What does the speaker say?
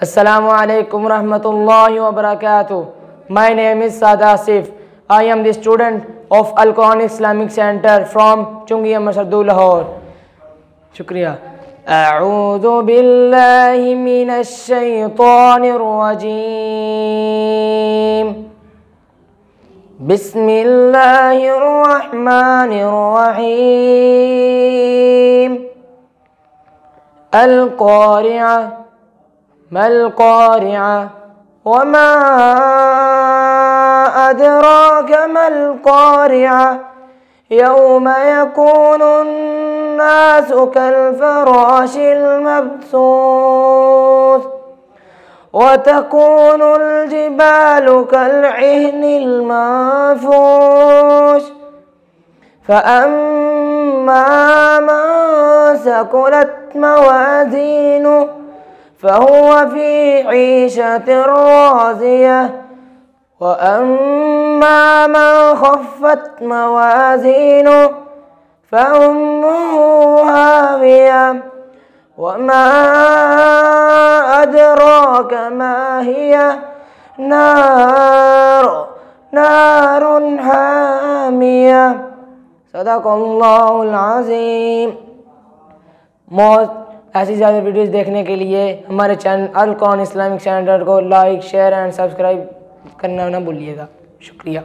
Assalamu alaikum rahmatullahi wa barakatuh. My name is Sada Asif. I am the student of Al-Quran Islamic Center from Chungi Masardu, Lahore. Shukriya. أعوذ بالله من الشيطان الرجيم. بسم الله الرحمن الرحيم. القارعة ما القارعة وما أدراك ما القارعة يوم يكون الناس كالفراش المبثوث وتكون الجبال كالعهن المنفوش فأما من ثقلت موازينه فهو في عيشة راضية وأما من خفت موازينه فأمه هاوية وما أدراك ما هي نار حامية सदक़ल्लाहुल अज़ीम। ऐसी ज़्यादा वीडियोज़ देखने के लिए हमारे चैनल अल Quran Islamic centre को like share and subscribe करना ना भूलिएगा। शुक्रिया।